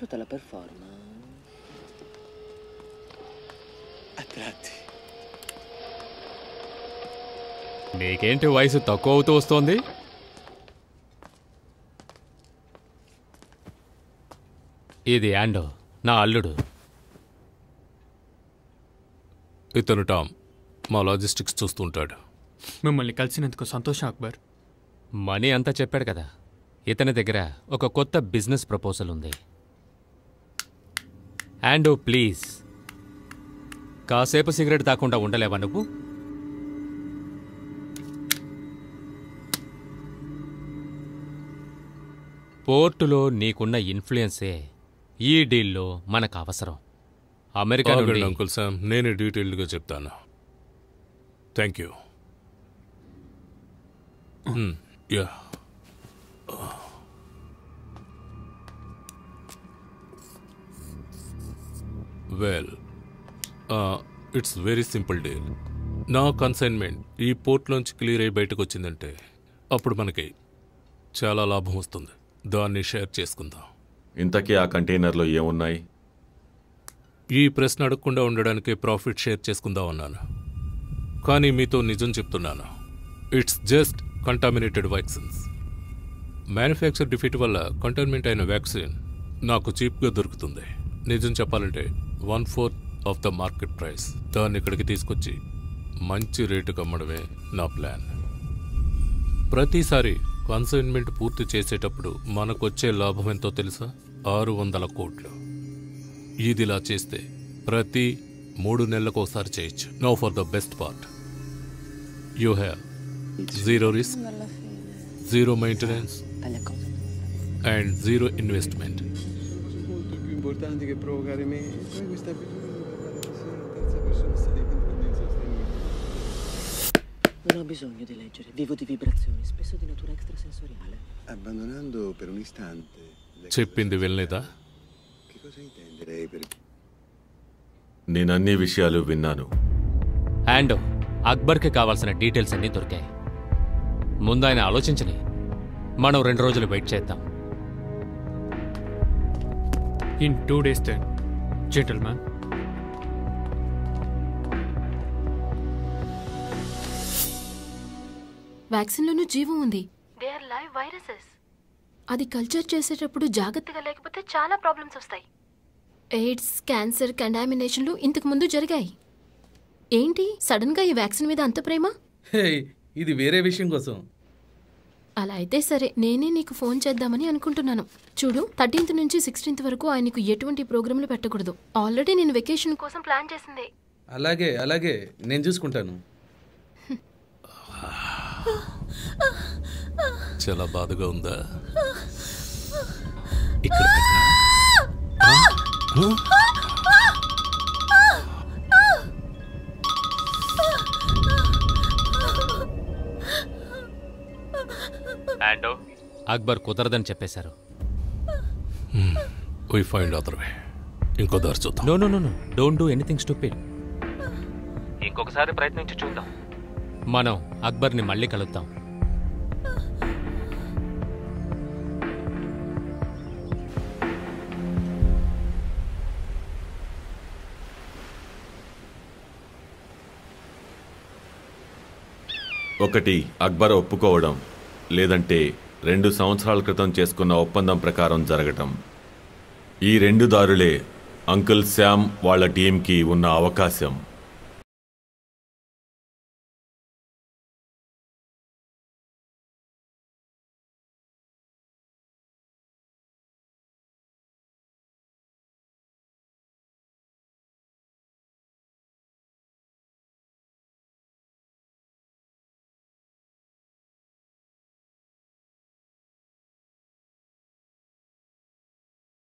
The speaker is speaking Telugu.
piaciuta la performance? A tratti. నీకేంటి వయసు తక్కువ అవుతూ వస్తోంది? ఇది యాండో, నా అల్లుడు. ఇతను టామ్, మా లాజిస్టిక్స్ చూస్తుంటాడు. మిమ్మల్ని కలిసినందుకు సంతోషం అక్బర్. మనీ అంతా చెప్పాడు కదా. ఇతని దగ్గర ఒక కొత్త బిజినెస్ ప్రపోజల్ ఉంది. యాండో ప్లీజ్, కాసేపు సిగరెట్ తాకుండా ఉండలేవా నువ్వు? పోర్టులో నీకున్న ఇన్ఫ్లుయెన్సే ఈ డీల్లో మనకు అవసరం. అమెరికా నుండి అంకుల్ సామ్, నేనే డీటెయిల్డ్గా చెప్తాను. Thank you. Yeah, well, it's very simple deal. నా కన్సైన్మెంట్ ఈ పోర్ట్లోంచి క్లియర్ అయ్యి బయటకు వచ్చిందంటే అప్పుడు మనకి చాలా లాభం వస్తుంది. దాన్ని షేర్ చేసుకుందాం. ఇంతకీ ఆ కంటైనర్లో ఏమున్నాయి? ఈ ప్రశ్న అడగకుండా ఉండడానికి ప్రాఫిట్ షేర్ చేసుకుందాం అన్నాను. కానీ మీతో నిజం చెప్తున్నాను, it's just contaminated vaccines. Manufacture defeat వల్ల కంటైన్మెంట్ అయిన వ్యాక్సిన్ నాకు చీప్గా దొరుకుతుంది. నిజం చెప్పాలంటే 1/4 ఆఫ్ ద మార్కెట్ ప్రైస్. దాన్ని ఇక్కడికి తీసుకొచ్చి మంచి రేటుకు అమ్మడమే నా ప్లాన్. ప్రతిసారి కన్సైన్మెంట్ పూర్తి చేసేటప్పుడు మనకొచ్చే లాభం ఎంతో తెలుసా? 600 కోట్లు. ఇదిలా చేస్తే ప్రతి 3 నెలలకు ఒకసారి చేయొచ్చు. Now for the best part, you have zero risk, zero maintenance and zero investment. Importanti che provocare me. Poi questa abitudine di parlare così in terza persona sta diventando insostenibile. Non ho bisogno di leggere, vivo di vibrazioni, spesso di natura extrasensoriale. Abbandonando per un istante. చెప్పింది వినలేదా? Che cosa intende lei per... నేనన్ని విషయాలు విన్నాను. యాండో, అక్బర్కి కావాల్సిన డీటెయిల్స్ అన్నీ దొరికాయి. ముందు ఆయన ఆలోచించని, మనం 2 రోజులు వెయిట్ చేద్దాం. In 2 days then, gentlemen. వ్యాక్సిన్లోనూ జీవం ఉంది. They are live viruses. అది కల్చర్ చేసేటప్పుడు జాగ్రత్తగా లేకపోతే చాలా ప్రాబ్లమ్స్ వస్తాయి. ఎయిడ్స్, క్యాన్సర్, కంటామినేషన్లు ఇంతకు ముందు జరిగాయి. ఏంటి సడన్ గా ఈ వ్యాక్సిన్ మీద అంత ప్రేమ? ఇది వేరే విషయం కోసం. అలా అయితే సరే, నేనే నీకు ఫోన్ చేద్దామని అనుకుంటున్నాను. చూడు, 13th నుంచి 16th వరకు ఆయనకు ఎటువంటి ప్రోగ్రాంలు పెట్టకూడదు. ఆల్రెడీ నేను వెకేషన్ కోసం ప్లాన్ చేసింది. అలాగే అలాగే, నేను చూసుకుంటాను. చాలా బాధగా ఉందా? ఇక్కడ యాండో, అక్బర్ కుదరదని చెప్పేశారు. we find other way. ఇంకో దారి చూద్దాం. No no no no, don't do anything stupid. ఇంకొకసారి ప్రయత్నించి చూద్దాం. మనం అక్బర్ని మళ్ళీ కలుద్దాం. ఒకటి, అక్బర్ ఒప్పుకోవడం, లేదంటే 2 సంవత్సరాల క్రితం చేసుకున్న ఒప్పందం ప్రకారం జరగటం. ఈ 2 దారులే అంకుల్ శామ్ వాళ్ళ టీంకి ఉన్న అవకాశం.